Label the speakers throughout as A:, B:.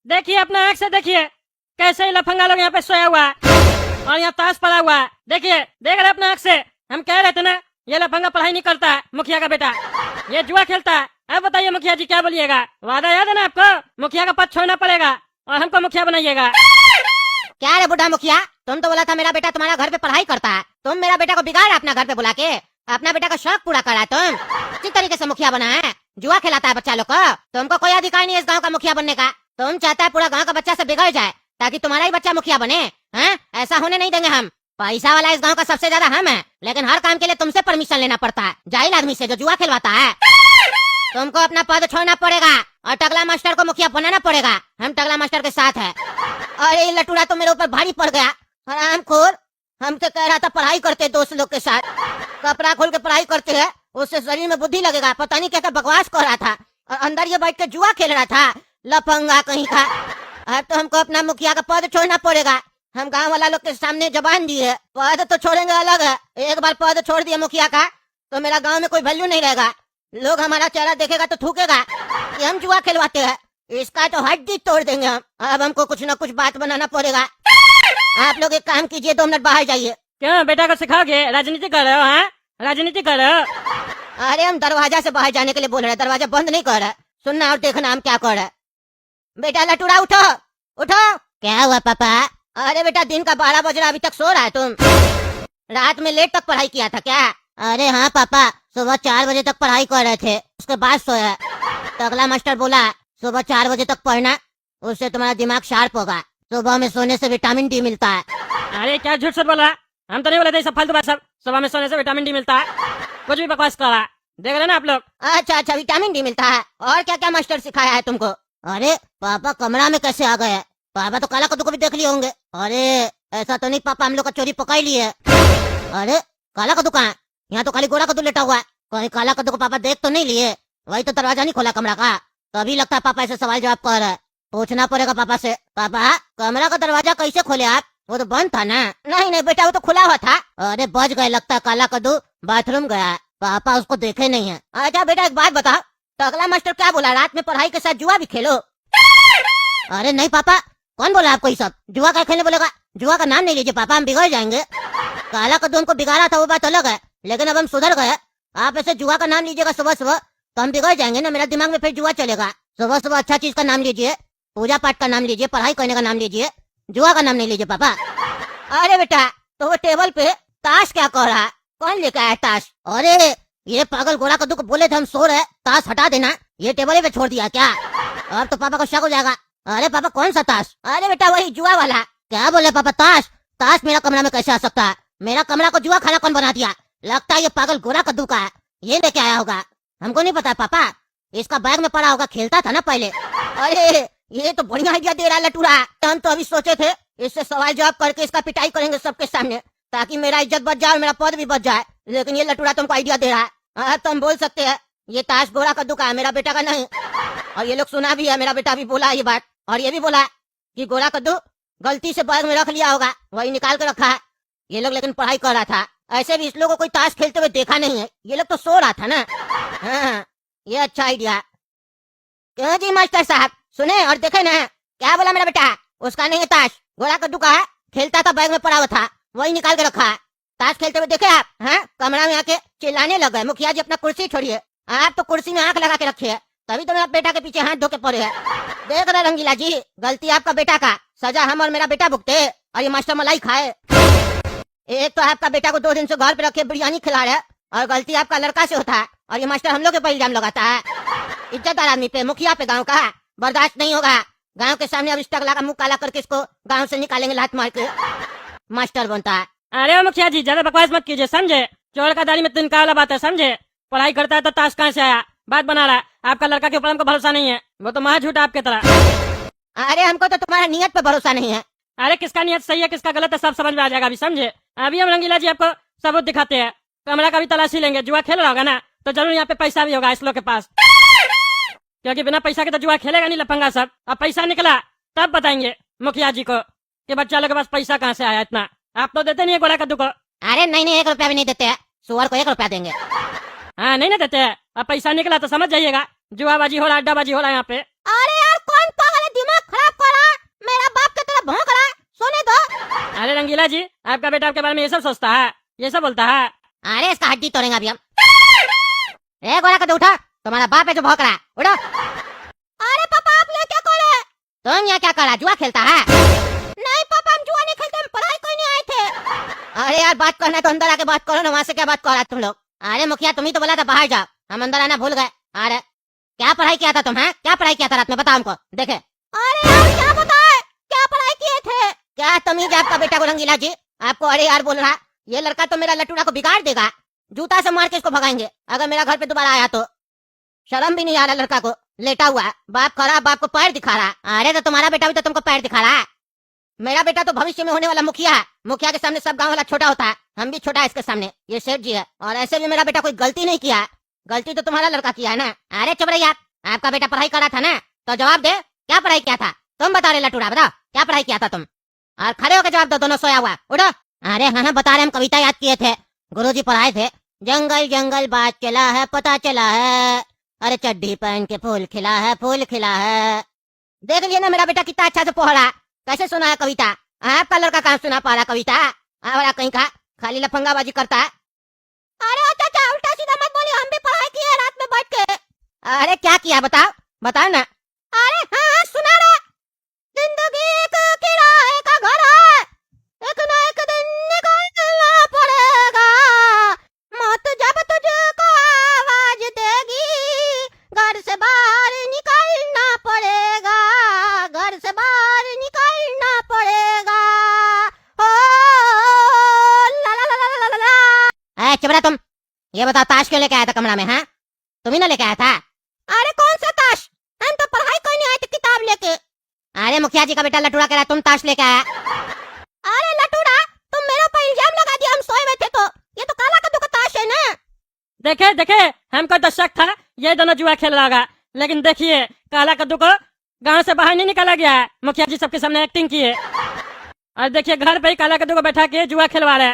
A: देखिए अपना आँख से देखिए कैसे लफंगा लोग यहाँ पे सोया हुआ है और यहाँ ताश पड़ा हुआ है। देखिए देख रहे अपना आँख से। हम कह रहे थे ना ये लफंगा पढ़ाई नहीं करता है मुखिया का बेटा, ये जुआ खेलता है। अब बताइए मुखिया जी क्या बोलिएगा? वादा याद है ना आपको? मुखिया का पद छोड़ना पड़ेगा और हमको मुखिया बनाइएगा।
B: क्या रे बुढ़ा मुखिया, तुम तो बोला था मेरा बेटा तुम्हारा घर पे पढ़ाई करता है, तुम मेरा बेटा को बिगाड़ा अपना घर पे बुला के, अपना बेटा का शौक पूरा करा तुम। किस तरीके से मुखिया बना है? जुआ खिलाता है बच्चा लोग को। तुमको कोई अधिकार नहीं है इस गांव का मुखिया बनने का। तुम चाहता है पूरा गांव का बच्चा से बिगड़ जाए ताकि तुम्हारा ही बच्चा मुखिया बने हैं? ऐसा होने नहीं देंगे हम। पैसा वाला इस गांव का सबसे ज्यादा हम है, लेकिन हर काम के लिए तुमसे परमिशन लेना पड़ता है, जाहिल आदमी से जो जुआ खिलवाता है। तुमको अपना पद छोड़ना पड़ेगा और टकला मास्टर को मुखिया बनाना पड़ेगा। हम टकला मास्टर के साथ है। अरे लटूरा तो मेरे ऊपर भारी पड़ गया। हरामखोर, हम तो कह रहा था पढ़ाई करते दोस्त लोग के साथ, कपड़ा खोल के पढ़ाई करते हैं, उससे शरीर में बुद्धि लगेगा। पता नहीं क्या बकवास कर रहा था और अंदर ये बैठ के जुआ खेल रहा था, लफंगा कहीं का। अब तो हमको अपना मुखिया का पद छोड़ना पड़ेगा। हम गांव वाला लोग के सामने जबान दिए, पद तो छोड़ेंगे अलग है। एक बार पद छोड़ दिया मुखिया का तो मेरा गांव में कोई वैल्यू नहीं रहेगा। लोग हमारा चेहरा देखेगा तो थूकेगा कि हम जुआ खिलवाते हैं। इसका तो हड्डी तोड़ देंगे हम। अब हमको कुछ न कुछ बात बनाना पड़ेगा। आप लोग एक काम कीजिए, 2 मिनट बाहर जाइए।
A: क्यों बेटा को सिखाओगे? राजनीति कर रहे हो? हाँ राजनीति कर रहे हो?
B: अरे हम दरवाजा से बाहर जाने के लिए बोल रहे हैं, दरवाजा बंद नहीं कर रहे। सुनना और देखना हम क्या कर रहे। बेटा लटूरा उठो उठो। क्या हुआ पापा? अरे बेटा दिन का 12 बज रहा, अभी तक सो रहा है तुम? रात में लेट तक पढ़ाई किया था क्या? अरे हाँ पापा, सुबह 4 बजे तक पढ़ाई कर रहे थे, उसके बाद सोया। तगला मास्टर बोला सुबह 4 बजे तक पढ़ना, उससे तुम्हारा दिमाग शार्प होगा। सुबह में सोने से विटामिन डी मिलता है।
A: अरे क्या झूठ सच बोला? हम तो नहीं बोले थे सब फालतू बात। सब सुबह में सोने से विटामिन डी मिलता है, कुछ भी बकवास कर रहा है। देख रहे ना आप लोग?
B: अच्छा अच्छा, विटामिन डी मिलता है। और क्या क्या मास्टर सिखाया है तुमको? अरे पापा कमरा में कैसे आ गए? पापा तो काला कद्दू को भी देख लिए होंगे। अरे ऐसा तो नहीं पापा, हम लोग का चोरी पकड़ लिए। अरे काला कद्दू कहाँ है? यहाँ तो खाली गोरा कद्दू लेटा हुआ है। कहीं काला कद्दू को पापा देख तो नहीं लिए? वही तो दरवाजा नहीं खोला कमरा का, तभी लगता है पापा ऐसे सवाल जवाब कर रहे हैं। पूछना पड़ेगा पापा से। पापा कमरा का दरवाजा कैसे खोले आप? वो तो बंद था ना। नहीं नहीं बेटा, वो तो खुला हुआ था। अरे बच गए लगता है, काला कद्दू बाथरूम गया है, पापा उसको देखे नहीं है। अच्छा बेटा एक बात बताओ, टकला मास्टर क्या बोला? रात में पढ़ाई के साथ जुआ भी खेलो? अरे नहीं पापा, कौन बोला आपको ये सब? जुआ का खेलने बोलेगा? जुआ का नाम नहीं लीजिए पापा, हम बिगड़ जाएंगे। काला कद्दू हमको बिगाड़ा था वो बात अलग है, लेकिन अब हम सुधर गए। आप ऐसे जुआ का नाम लीजिएगा सुबह सुबह तो हम बिगड़ जाएंगे ना, मेरा दिमाग में फिर जुआ चलेगा। सुबह सुबह अच्छा चीज का नाम लीजिए, पूजा पाठ का नाम लीजिए, पढ़ाई करने का नाम लीजिए, जुआ का नाम नहीं लीजिए पापा। अरे बेटा तो वो टेबल पे ताश क्या कर रहा है? कौन लेकर आया ताश? अरे ये पागल गोरा कद्दू को बोले थे हम सो रहे, ताश हटा देना, ये टेबल पे छोड़ दिया क्या? अब तो पापा को शक हो जाएगा। अरे पापा कौन सा ताश? अरे बेटा वही जुआ वाला। क्या बोले पापा? ताश? ताश मेरा कमरा में कैसे आ सकता है? मेरा कमरा को जुआ खाना कौन बना दिया? लगता है ये पागल गोरा कद्दू का है, ये लेके आया होगा। हमको नहीं पता पापा, इसका बैग में पड़ा होगा, खेलता था ना पहले। अरे ये तो बढ़िया आइडिया दे रहा है लटूरा। हम तो अभी सोचे थे इससे सवाल जवाब करके इसका पिटाई करेंगे सबके सामने, ताकि मेरा इज्जत बच जाए और मेरा पद भी बच जाए, लेकिन ये लटूरा तुमको आइडिया दे रहा है। हाँ तो हम बोल सकते हैं ये ताश गोरा कद्दू का है, मेरा बेटा का नहीं। और ये लोग सुना भी है, मेरा बेटा भी बोला ये बात, और ये भी बोला कि गोरा कद्दू गलती से बैग में रख लिया होगा, वही निकाल के रखा है। ये लोग लेकिन पढ़ाई कर रहा था। ऐसे भी इस लोगों को कोई ताश खेलते हुए देखा नहीं है, ये लोग तो सो रहा था ना। हाँ ये अच्छा आइडिया। क्यों जी मास्टर साहब, सुने और देखे ना? क्या बोला मेरा बेटा? उसका नहीं है ताश, गोरा कद्दू का है, खेलता था बैग में पड़ा हुआ था, वही निकाल के रखा है। ताश खेलते हुए देखे आप? हाँ कमरा में आके चिल्लाने लग गए, मुखिया जी अपना कुर्सी छोड़िए। आप तो कुर्सी में आंख लगा के रखे है, तभी तो मेरा बेटा के पीछे हाथ धो के पड़े है। देख रहे रंगीला जी, गलती आपका बेटा का, सजा हम और मेरा बेटा भुगते और ये मास्टर मलाई खाए। एक तो आपका बेटा को 2 दिन से घर पे रखे बिरयानी खिला रहे, और गलती आपका लड़का से होता है, और ये मास्टर हम लोग के ऊपर इल्जाम लगाता है। इज्जतदार आदमी पे, मुखिया पे गांव का बर्दाश्त नहीं होगा। गांव के सामने अब इस टकला का मुंह काला करके इसको गांव से निकालेंगे लात मार के। मास्टर बनता है।
A: अरे मुखिया जी ज्यादा बकवास मत कीजिए, समझे? चोर का दाढ़ी में तिनका वाला बात है, समझे? पढ़ाई करता है तो ताश कहाँ से आया? बात बना रहा है। आपका लड़का के ऊपर हमको भरोसा नहीं है, वो तो महा झूठा आपके तरह।
B: अरे हमको तो तुम्हारा नियत पे भरोसा नहीं है।
A: अरे किसका नियत सही है किसका गलत है सब समझ में आ जाएगा अभी, समझे? अभी हम रंगीला जी आपको सबूत दिखाते हैं, कमरा का भी तलाशी लेंगे। जुआ खेल रहा होगा ना तो जरूर यहाँ पे पैसा भी होगा इस लोग के पास, क्योंकि बिना पैसा के तो जुआ खेलेगा नहीं लफंगा सब। अब पैसा निकला तब बताएंगे मुखिया जी को कि बच्चा लोग के पास पैसा कहाँ से आया इतना। आप तो देते नहीं है गोरा कद्दू को।
B: अरे नहीं नहीं, 1 रुपया भी नहीं देते हैं, सुअर को 1 रुपया देंगे।
A: हाँ नहीं ना देते हैं। अब पैसा निकला तो समझ जाइएगा जुआबाजी हो रहा, अड्डाबाजी हो रहा है यहाँ पे।
B: अरे यार कौन पागल है, दिमाग खराब
A: रंगीला जी, आपका बेटा आपके बारे में ये सब सोचता है, ये सब बोलता है।
B: अरे इसका हड्डी तोड़ेंगे अभी हम। ए गोरा कद्दू उठा, तुम्हारा बाप है जो भौंक रहा है, उठो। अरे पापा आप यहाँ क्या कर रहे हैं? तुम यहाँ क्या कर रहा, जुआ खेलता है? नहीं पापा हम जुआ नहीं खेलते, हम पढ़ाई करने आए थे। अरे यार बात करना है तो अंदर आके बात करो ना, वहाँ से क्या बात कर रहा तुम लोग? अरे मुखिया तुम ही तो बोला था बाहर जाओ, हम अंदर आना भूल गए। अरे क्या पढ़ाई किया था तुम, है क्या पढ़ाई किया था रात में, बताओ हमको देखे। अरे यार क्या बताए, क्या पढ़ाई किए थे? क्या तमीज है आपका बेटा को रंगीला जी, आपको अरे यार बोल रहा? ये लड़का तो मेरा लटूड़ा को बिगाड़ देगा, जूता से मार के इसको भगाएंगे अगर मेरा घर पे दोबारा आया तो। शर्म भी नहीं आ रहा लड़का को, लेटा हुआ है, बाप खड़ा बाप को पैर दिखा रहा। अरे तो तुम्हारा बेटा भी तो तुमको पैर दिखा रहा है। मेरा बेटा तो भविष्य में होने वाला मुखिया है, मुखिया के सामने सब गांव वाला छोटा होता है, हम भी छोटा है इसके सामने, ये सेठ जी है। और ऐसे भी मेरा बेटा कोई गलती नहीं किया है, गलती तो तुम्हारा लड़का किया है ना। अरे चुप रही आप, आपका बेटा पढ़ाई कर रहा था ना, तो जवाब दे क्या पढ़ाई किया था? तुम बता रहे लटूड़ा, बताओ क्या पढ़ाई किया था तुम? और खड़े होकर जवाब दो, दोनों सोया हुआ उठो। अरे हाँ बता रहे, हम कविता याद किए थे, गुरुजी पढ़ाए थे। जंगल जंगल बात चला है, पता चला है, अरे चड्डी पहन के फूल खिला है, फूल खिला है। देख लिया ना मेरा बेटा कितना अच्छा से पढ़ा, कैसे सुना है कविता। आपका लड़का कहाँ सुना पा रहा कविता, वाला कहीं का खाली लफंगाबाजी करता है। अरे चाचा उल्टा सीधा मत बोलिए, हम भी पढ़ाई किए रात में बैठ के। अरे क्या किया बताओ, बताओ ना। अरे हाँ सुना रहा, जिंदगी एक किराए का घर है, एक ना एक दिन निकलना पड़ेगा, मौत जब तुझको आवाज देगी, घर से बाहर निकलना पड़ेगा, घर से बाहर निकलना पड़ेगा। ओ ला ला ला ला ला ला। ए चुप तुम, ये बताओ ताश क्यों लेके आया था कमरा में? हाँ तुम ही ना लेके आया था? अरे कौन सा ताश, हम तो पढ़ाई करने आए थे किताब लेके। अरे मुखिया जी का बेटा लटूड़ा कह रहा तुम ताश लेके आया। अरे लटूड़ा तुम मेरे ऊपर इल्जाम लगा दिया, हम सोए हुए थे तो, ये तो काला कद्दू का ताश है ना।
A: देखे देखे हमको तो शक था ये दोनों जुआ खेल रहा होगा, लेकिन देखिए काला कद्दू को गांव से बाहर नहीं निकाला गया है, मुखिया जी सबके सामने एक्टिंग किए। और देखिए घर पे ही काला कद्दू को बैठा के जुआ खिलवा रहे,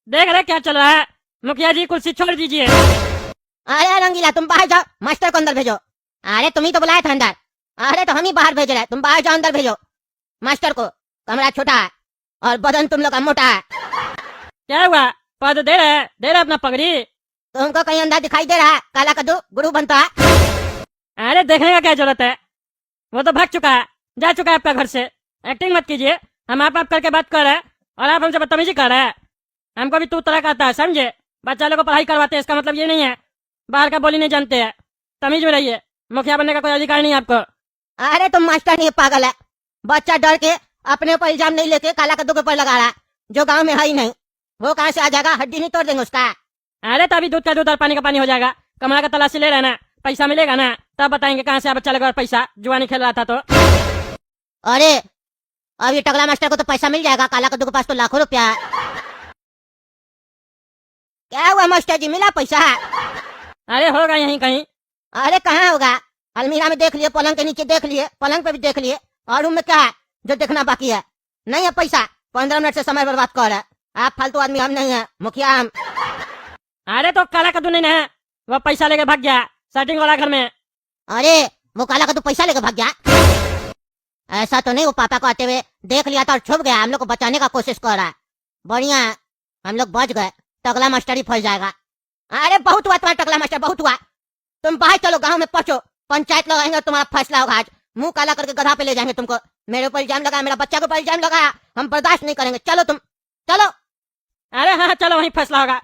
A: देख रहे क्या चल रहा है। मुखिया जी कुर्सी छोड़ दीजिए। अरे रंगीला तुम बाहर जाओ, मास्टर को अंदर भेजो। अरे तुम ही तो बुलाया था अंदर, अरे तो हम ही बाहर भेज रहे, तुम बाहर जाओ अंदर भेजो मास्टर को, कमरा छोटा है और बदन तुम लोग का मोटा है। क्या हुआ, पद दे रहे अपना पगड़ी, तुमको कहीं अंदर दिखाई दे रहा है काला कद्दू गुरु बनता है? अरे देखने का क्या जरूरत है, वो तो भाग चुका है, जा चुका है आपका घर से, एक्टिंग मत कीजिए। हम आप करके बात कर रहे हैं और आप हमसे बदतमीजी कर रहे हैं। हमको भी तू तरह का आता है समझे, बच्चा लोग को पढ़ाई करवाते हैं इसका मतलब ये नहीं है बाहर का बोली नहीं जानते हैं, तमीज में रहिए, मुखिया बनने का कोई अधिकार नहीं है आपको। अरे तुम मास्टर नहीं पागल है, बच्चा डर के अपने ऊपर इल्जाम नहीं लेके काला कद्दू के ऊपर लगा रहा, जो गांव में है ही नहीं, वो कहाँ से आ जाएगा, हड्डी नहीं तोड़ देंगे उसका। अरे तभी दूध का दूध और पानी का पानी हो जाएगा, कमरा का तलाशी ले रहना, पैसा मिलेगा ना तब बताएंगे कहाँ से बच्चा लगा और पैसा, जुआ नहीं खेल रहा था तो। अरे अब ये टकला मास्टर को तो पैसा मिल जाएगा, काला कद्दू के पास तो लाखों रुपया है। क्या हुआ मास्टर जी, मिला पैसा? अरे होगा यहीं कहीं। अरे कहाँ होगा, अलमीरा में देख लिए, पलंग के नीचे देख लिए, पलंग पे भी देख लिए, और रूम में क्या है जो देखना बाकी है? नहीं है पैसा, 15 मिनट से समय बर्बाद कर रहा है, आप फालतू आदमी हम नहीं है, मुखिया हम। अरे तो काला कद्दू नहीं है, वो पैसा लेके भाग गया सेटिंग वाला घर में। अरे वो काला कद्दू पैसा लेके भाग गया? ऐसा तो नहीं, वो पापा को आते हुए देख लिया था और छुप गया, हम लोग को बचाने का कोशिश कर रहा है। बढ़िया है, हम लोग बच गए, टकला मास्टर ही फंस जाएगा। अरे बहुत हुआ तुम्हारा टकला मास्टर, बहुत हुआ, तुम बाहर चलो, गांव में पहुंचो, पंचायत लोग आएंगे और तुम्हारा फैसला होगा। आज मुंह काला करके गधा पे ले जाएंगे तुमको, मेरे ऊपर इल्जाम लगाया, मेरा बच्चा के ऊपर इल्जाम लगाया, हम बर्दाश्त नहीं करेंगे, चलो तुम चलो। अरे हाँ चलो वहीं फैसला होगा,